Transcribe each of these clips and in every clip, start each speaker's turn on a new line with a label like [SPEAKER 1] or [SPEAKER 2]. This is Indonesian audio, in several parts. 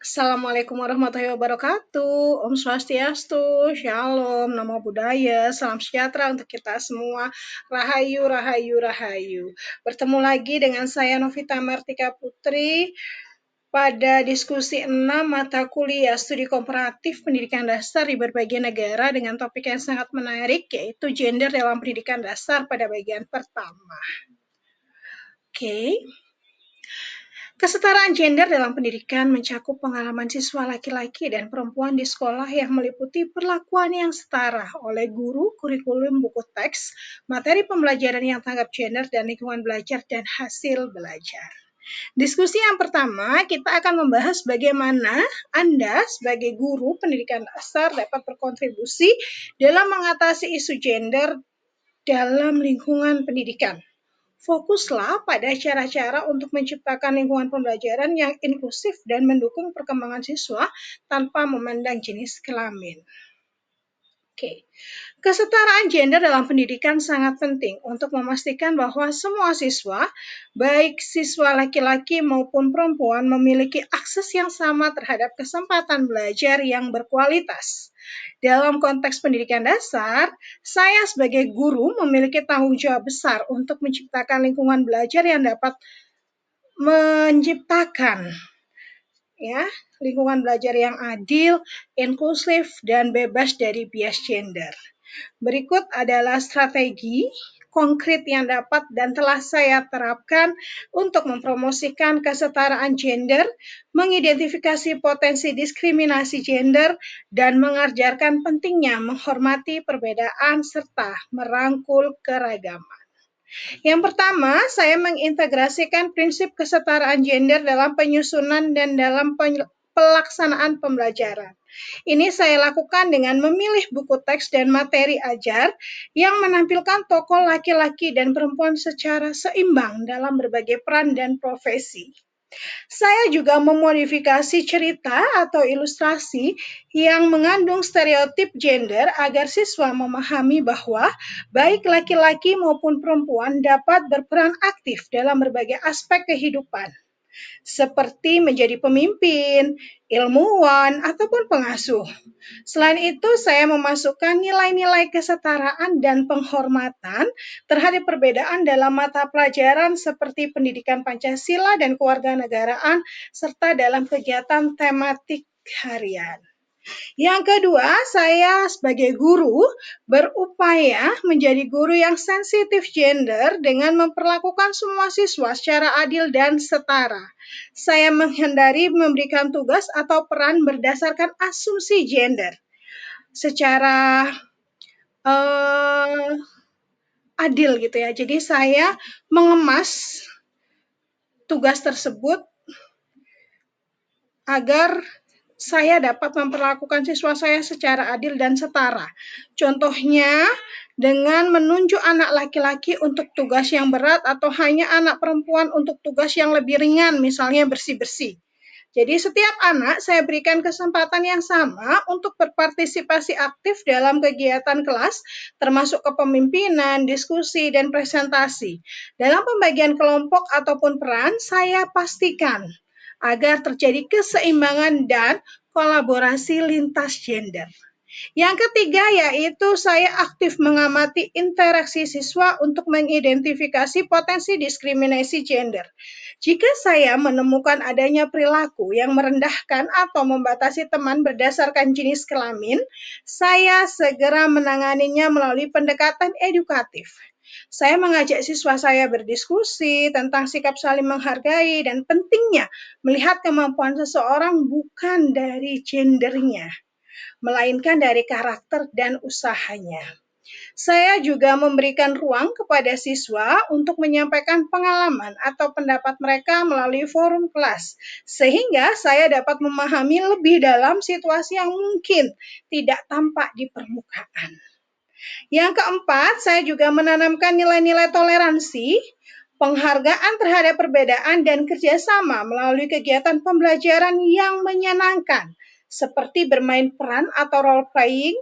[SPEAKER 1] Assalamualaikum warahmatullahi wabarakatuh. Om Swastiastu, Shalom, Namo Buddhaya, salam sejahtera untuk kita semua. Rahayu, Rahayu, Rahayu. Bertemu lagi dengan saya Novita Martika Putri pada diskusi 6 mata kuliah studi komparatif pendidikan dasar di berbagai negara dengan topik yang sangat menarik, yaitu gender dalam pendidikan dasar pada bagian pertama. Oke. Kesetaraan gender dalam pendidikan mencakup pengalaman siswa laki-laki dan perempuan di sekolah yang meliputi perlakuan yang setara oleh guru, kurikulum, buku teks, materi pembelajaran yang tanggap gender, dan lingkungan belajar dan hasil belajar. Diskusi yang pertama, kita akan membahas bagaimana Anda sebagai guru pendidikan dasar dapat berkontribusi dalam mengatasi isu gender dalam lingkungan pendidikan. Fokuslah pada cara-cara untuk menciptakan lingkungan pembelajaran yang inklusif dan mendukung perkembangan siswa tanpa memandang jenis kelamin. Oke. Kesetaraan gender dalam pendidikan sangat penting untuk memastikan bahwa semua siswa, baik siswa laki-laki maupun perempuan, memiliki akses yang sama terhadap kesempatan belajar yang berkualitas. Dalam konteks pendidikan dasar, saya sebagai guru memiliki tanggung jawab besar untuk menciptakan lingkungan belajar yang dapat menciptakan lingkungan belajar yang adil, inklusif, dan bebas dari bias gender. Berikut adalah strategi konkret yang dapat dan telah saya terapkan untuk mempromosikan kesetaraan gender, mengidentifikasi potensi diskriminasi gender, dan mengajarkan pentingnya menghormati perbedaan serta merangkul keragaman. Yang pertama, saya mengintegrasikan prinsip kesetaraan gender dalam penyusunan dan dalam pelaksanaan pembelajaran. Ini saya lakukan dengan memilih buku teks dan materi ajar yang menampilkan tokoh laki-laki dan perempuan secara seimbang dalam berbagai peran dan profesi. Saya juga memodifikasi cerita atau ilustrasi yang mengandung stereotip gender agar siswa memahami bahwa baik laki-laki maupun perempuan dapat berperan aktif dalam berbagai aspek kehidupan, seperti menjadi pemimpin, ilmuwan, ataupun pengasuh. Selain itu, saya memasukkan nilai-nilai kesetaraan dan penghormatan terhadap perbedaan dalam mata pelajaran seperti pendidikan Pancasila dan kewarganegaraan, serta dalam kegiatan tematik harian. Yang kedua, saya sebagai guru berupaya menjadi guru yang sensitif gender dengan memperlakukan semua siswa secara adil dan setara. Saya menghindari memberikan tugas atau peran berdasarkan asumsi gender secara adil gitu ya. Jadi saya mengemas tugas tersebut agar saya dapat memperlakukan siswa saya secara adil dan setara. Contohnya, dengan menunjuk anak laki-laki untuk tugas yang berat atau hanya anak perempuan untuk tugas yang lebih ringan, misalnya bersih-bersih. Jadi setiap anak saya berikan kesempatan yang sama untuk berpartisipasi aktif dalam kegiatan kelas, termasuk kepemimpinan, diskusi, dan presentasi. Dalam pembagian kelompok ataupun peran, saya pastikan agar terjadi keseimbangan dan kolaborasi lintas gender. Yang ketiga yaitu saya aktif mengamati interaksi siswa untuk mengidentifikasi potensi diskriminasi gender. Jika saya menemukan adanya perilaku yang merendahkan atau membatasi teman berdasarkan jenis kelamin, saya segera menanganinya melalui pendekatan edukatif. Saya mengajak siswa saya berdiskusi tentang sikap saling menghargai dan pentingnya melihat kemampuan seseorang bukan dari gendernya, melainkan dari karakter dan usahanya. Saya juga memberikan ruang kepada siswa untuk menyampaikan pengalaman atau pendapat mereka melalui forum kelas, sehingga saya dapat memahami lebih dalam situasi yang mungkin tidak tampak di permukaan. Yang keempat, saya juga menanamkan nilai-nilai toleransi, penghargaan terhadap perbedaan, dan kerjasama melalui kegiatan pembelajaran yang menyenangkan, seperti bermain peran atau role playing,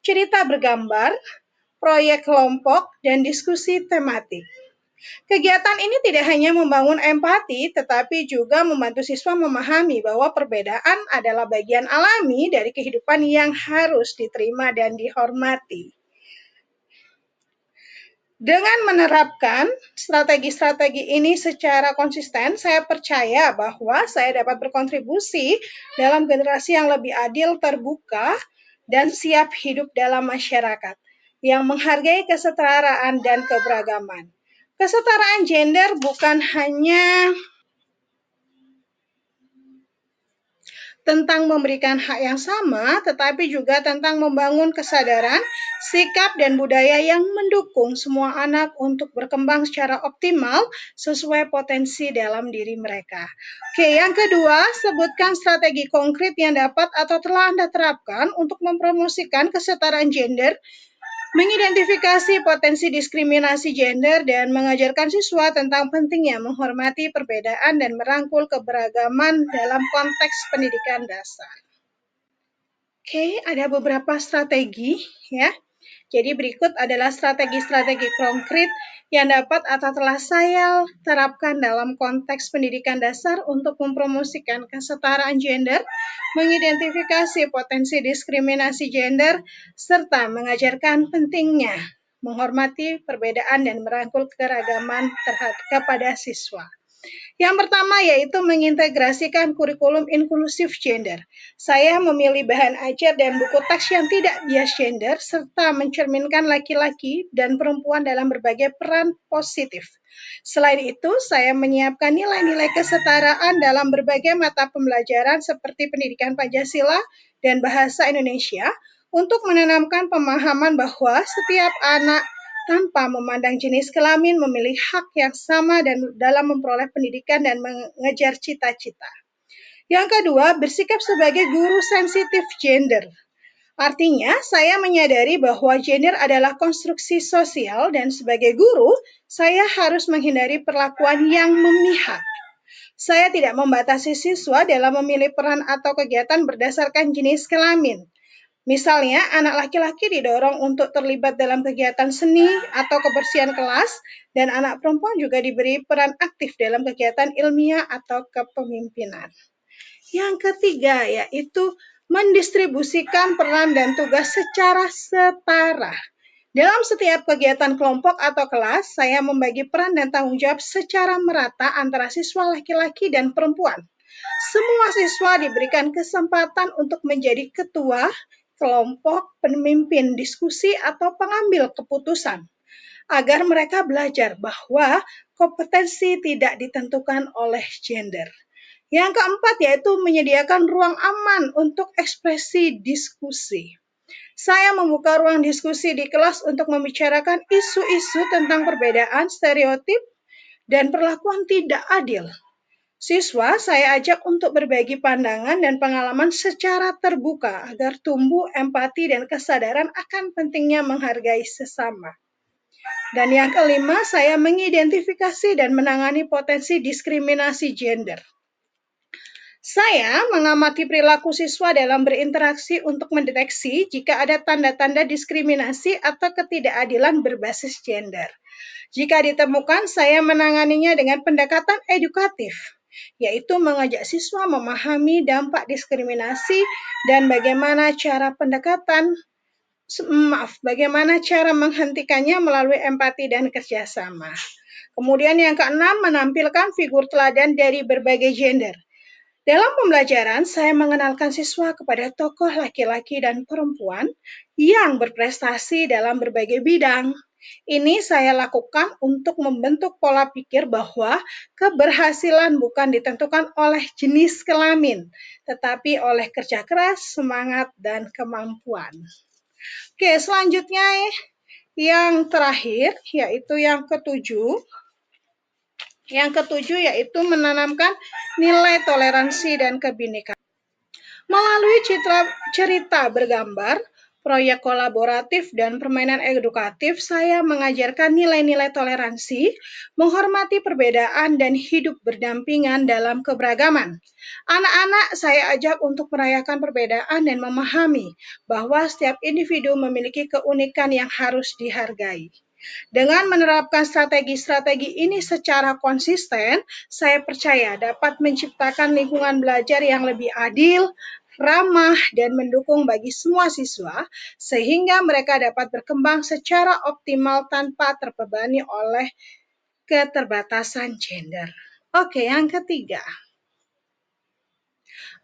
[SPEAKER 1] cerita bergambar, proyek kelompok, dan diskusi tematik. Kegiatan ini tidak hanya membangun empati, tetapi juga membantu siswa memahami bahwa perbedaan adalah bagian alami dari kehidupan yang harus diterima dan dihormati. Dengan menerapkan strategi-strategi ini secara konsisten, saya percaya bahwa saya dapat berkontribusi dalam generasi yang lebih adil, terbuka, dan siap hidup dalam masyarakat yang menghargai kesetaraan dan keberagaman. Kesetaraan gender bukan hanya tentang memberikan hak yang sama, tetapi juga tentang membangun kesadaran, sikap, dan budaya yang mendukung semua anak untuk berkembang secara optimal sesuai potensi dalam diri mereka. Oke, yang kedua, sebutkan strategi konkret yang dapat atau telah Anda terapkan untuk mempromosikan kesetaraan gender, mengidentifikasi potensi diskriminasi gender, dan mengajarkan siswa tentang pentingnya menghormati perbedaan dan merangkul keberagaman dalam konteks pendidikan dasar. Oke, ada beberapa strategi ya. Jadi berikut adalah strategi-strategi konkret yang dapat atau telah saya terapkan dalam konteks pendidikan dasar untuk mempromosikan kesetaraan gender, mengidentifikasi potensi diskriminasi gender, serta mengajarkan pentingnya menghormati perbedaan dan merangkul keragaman kepada siswa. Yang pertama yaitu mengintegrasikan kurikulum inklusif gender. Saya memilih bahan ajar dan buku teks yang tidak bias gender serta mencerminkan laki-laki dan perempuan dalam berbagai peran positif. Selain itu, saya menyiapkan nilai-nilai kesetaraan dalam berbagai mata pembelajaran seperti pendidikan Pancasila dan bahasa Indonesia untuk menanamkan pemahaman bahwa setiap anak tanpa memandang jenis kelamin memiliki hak yang sama dan dalam memperoleh pendidikan dan mengejar cita-cita. Yang kedua, bersikap sebagai guru sensitif gender. Artinya, saya menyadari bahwa gender adalah konstruksi sosial dan sebagai guru, saya harus menghindari perlakuan yang memihak. Saya tidak membatasi siswa dalam memilih peran atau kegiatan berdasarkan jenis kelamin. Misalnya, anak laki-laki didorong untuk terlibat dalam kegiatan seni atau kebersihan kelas, dan anak perempuan juga diberi peran aktif dalam kegiatan ilmiah atau kepemimpinan. Yang ketiga, yaitu mendistribusikan peran dan tugas secara setara. Dalam setiap kegiatan kelompok atau kelas, saya membagi peran dan tanggung jawab secara merata antara siswa laki-laki dan perempuan. Semua siswa diberikan kesempatan untuk menjadi ketua, kelompok, pemimpin diskusi, atau pengambil keputusan, agar mereka belajar bahwa kompetensi tidak ditentukan oleh gender. Yang keempat yaitu menyediakan ruang aman untuk ekspresi diskusi. Saya membuka ruang diskusi di kelas untuk membicarakan isu-isu tentang perbedaan, stereotip, dan perlakuan tidak adil. Siswa saya ajak untuk berbagi pandangan dan pengalaman secara terbuka agar tumbuh empati dan kesadaran akan pentingnya menghargai sesama. Dan yang kelima, saya mengidentifikasi dan menangani potensi diskriminasi gender. Saya mengamati perilaku siswa dalam berinteraksi untuk mendeteksi jika ada tanda-tanda diskriminasi atau ketidakadilan berbasis gender. Jika ditemukan, saya menanganinya dengan pendekatan edukatif, yaitu mengajak siswa memahami dampak diskriminasi dan bagaimana cara menghentikannya melalui empati dan kerjasama. Kemudian yang keenam, menampilkan figur teladan dari berbagai gender. Dalam pembelajaran, saya mengenalkan siswa kepada tokoh laki-laki dan perempuan yang berprestasi dalam berbagai bidang. Ini saya lakukan untuk membentuk pola pikir bahwa keberhasilan bukan ditentukan oleh jenis kelamin, tetapi oleh kerja keras, semangat, dan kemampuan. Oke, selanjutnya yang terakhir, yaitu yang ketujuh. Yang ketujuh yaitu menanamkan nilai toleransi dan kebinekaan. Melalui cerita bergambar, proyek kolaboratif, dan permainan edukatif, saya mengajarkan nilai-nilai toleransi, menghormati perbedaan, dan hidup berdampingan dalam keberagaman. Anak-anak saya ajak untuk merayakan perbedaan dan memahami bahwa setiap individu memiliki keunikan yang harus dihargai. Dengan menerapkan strategi-strategi ini secara konsisten, saya percaya dapat menciptakan lingkungan belajar yang lebih adil, ramah, dan mendukung bagi semua siswa, sehingga mereka dapat berkembang secara optimal tanpa terbebani oleh keterbatasan gender. Oke, yang ketiga.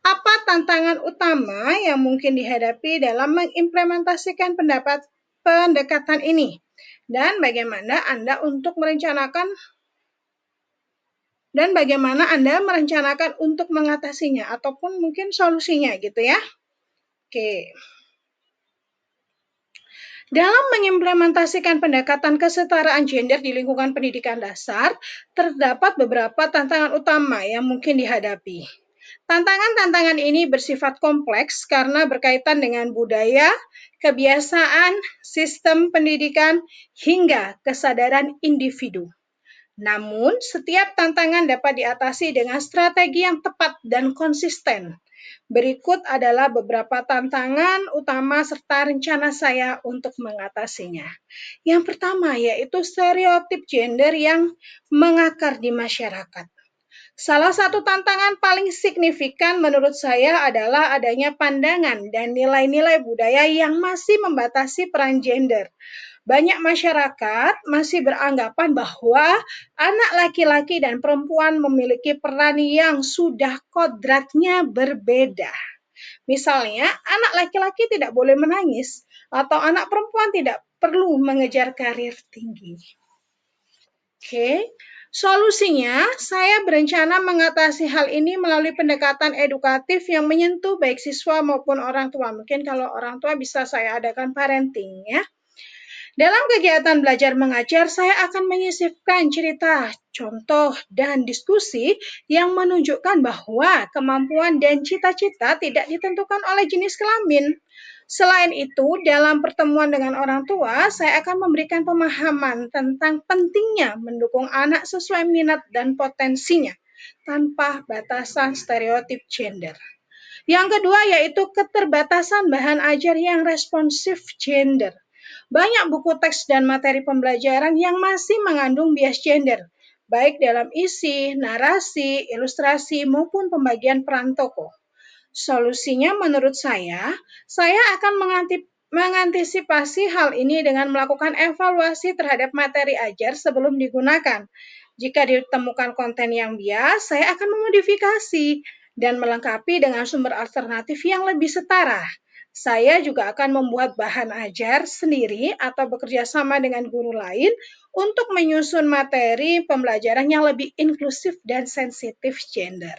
[SPEAKER 1] Apa tantangan utama yang mungkin dihadapi dalam mengimplementasikan pendekatan ini? Dan bagaimana Anda merencanakan untuk mengatasinya ataupun mungkin solusinya gitu ya. Oke. Dalam mengimplementasikan pendekatan kesetaraan gender di lingkungan pendidikan dasar, terdapat beberapa tantangan utama yang mungkin dihadapi. Tantangan-tantangan ini bersifat kompleks karena berkaitan dengan budaya, kebiasaan, sistem pendidikan, hingga kesadaran individu. Namun, setiap tantangan dapat diatasi dengan strategi yang tepat dan konsisten. Berikut adalah beberapa tantangan utama serta rencana saya untuk mengatasinya. Yang pertama yaitu stereotip gender yang mengakar di masyarakat. Salah satu tantangan paling signifikan menurut saya adalah adanya pandangan dan nilai-nilai budaya yang masih membatasi peran gender. Banyak masyarakat masih beranggapan bahwa anak laki-laki dan perempuan memiliki peran yang sudah kodratnya berbeda. Misalnya, anak laki-laki tidak boleh menangis atau anak perempuan tidak perlu mengejar karir tinggi. Oke, solusinya saya berencana mengatasi hal ini melalui pendekatan edukatif yang menyentuh baik siswa maupun orang tua. Mungkin kalau orang tua bisa saya adakan parenting ya. Dalam kegiatan belajar mengajar, saya akan menyisipkan cerita, contoh, dan diskusi yang menunjukkan bahwa kemampuan dan cita-cita tidak ditentukan oleh jenis kelamin. Selain itu, dalam pertemuan dengan orang tua, saya akan memberikan pemahaman tentang pentingnya mendukung anak sesuai minat dan potensinya, tanpa batasan stereotip gender. Yang kedua yaitu keterbatasan bahan ajar yang responsif gender. Banyak buku teks dan materi pembelajaran yang masih mengandung bias gender, baik dalam isi, narasi, ilustrasi, maupun pembagian peran tokoh. Solusinya menurut saya akan mengantisipasi hal ini dengan melakukan evaluasi terhadap materi ajar sebelum digunakan. Jika ditemukan konten yang bias, saya akan memodifikasi dan melengkapi dengan sumber alternatif yang lebih setara. Saya juga akan membuat bahan ajar sendiri atau bekerja sama dengan guru lain untuk menyusun materi pembelajaran yang lebih inklusif dan sensitif gender.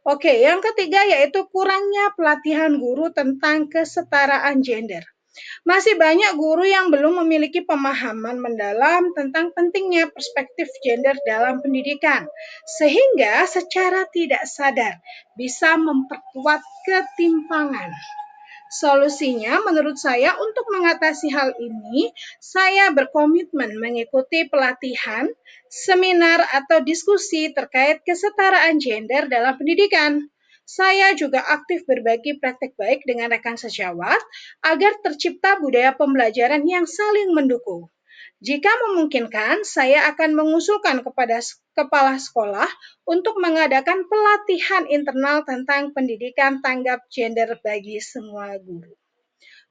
[SPEAKER 1] Oke, yang ketiga yaitu kurangnya pelatihan guru tentang kesetaraan gender. Masih banyak guru yang belum memiliki pemahaman mendalam tentang pentingnya perspektif gender dalam pendidikan, sehingga secara tidak sadar bisa memperkuat ketimpangan. Solusinya menurut saya untuk mengatasi hal ini, saya berkomitmen mengikuti pelatihan, seminar, atau diskusi terkait kesetaraan gender dalam pendidikan. Saya juga aktif berbagi praktik baik dengan rekan sejawat agar tercipta budaya pembelajaran yang saling mendukung. Jika memungkinkan, saya akan mengusulkan kepada kepala sekolah untuk mengadakan pelatihan internal tentang pendidikan tanggap gender bagi semua guru.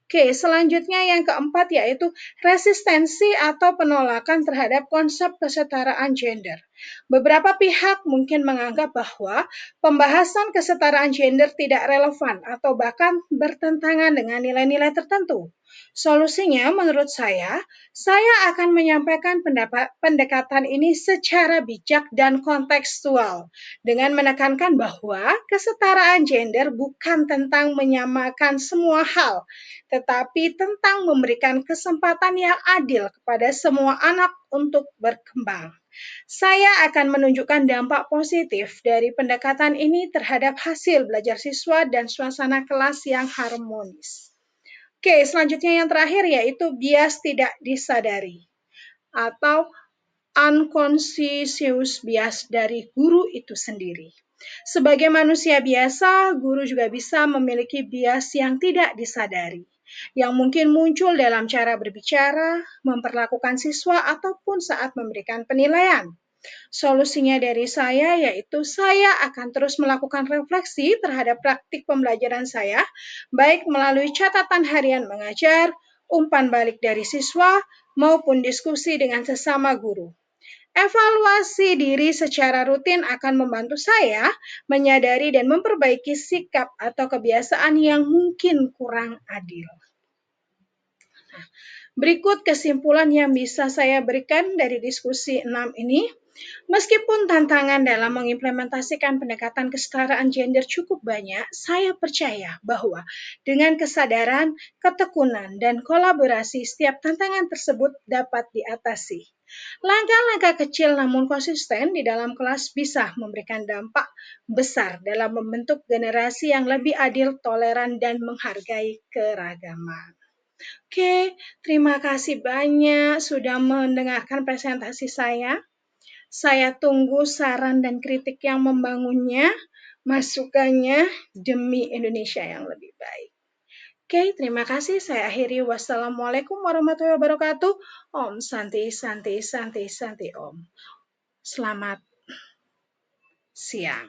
[SPEAKER 1] Oke, selanjutnya yang keempat yaitu resistensi atau penolakan terhadap konsep kesetaraan gender. Beberapa pihak mungkin menganggap bahwa pembahasan kesetaraan gender tidak relevan atau bahkan bertentangan dengan nilai-nilai tertentu. Solusinya menurut saya akan menyampaikan pendekatan ini secara bijak dan kontekstual dengan menekankan bahwa kesetaraan gender bukan tentang menyamakan semua hal, tetapi tentang memberikan kesempatan yang adil kepada semua anak untuk berkembang. Saya akan menunjukkan dampak positif dari pendekatan ini terhadap hasil belajar siswa dan suasana kelas yang harmonis. Oke, selanjutnya yang terakhir yaitu bias tidak disadari atau unconscious bias dari guru itu sendiri. Sebagai manusia biasa, guru juga bisa memiliki bias yang tidak disadari. yang mungkin muncul dalam cara berbicara, memperlakukan siswa, ataupun saat memberikan penilaian. Solusinya dari saya yaitu saya akan terus melakukan refleksi terhadap praktik pembelajaran saya, baik melalui catatan harian mengajar, umpan balik dari siswa, maupun diskusi dengan sesama guru. Evaluasi diri secara rutin akan membantu saya menyadari dan memperbaiki sikap atau kebiasaan yang mungkin kurang adil. Berikut kesimpulan yang bisa saya berikan dari diskusi 6 ini. Meskipun tantangan dalam mengimplementasikan pendekatan kesetaraan gender cukup banyak, saya percaya bahwa dengan kesadaran, ketekunan, dan kolaborasi, setiap tantangan tersebut dapat diatasi. Langkah-langkah kecil namun konsisten di dalam kelas bisa memberikan dampak besar dalam membentuk generasi yang lebih adil, toleran, dan menghargai keragaman. Oke, terima kasih banyak sudah mendengarkan presentasi saya. Saya tunggu saran dan kritik yang membangunnya, masukannya demi Indonesia yang lebih baik. Oke, terima kasih. Saya akhiri. Wassalamualaikum warahmatullahi wabarakatuh. Om Santi, Santi, Santi, Santi Om. Selamat siang.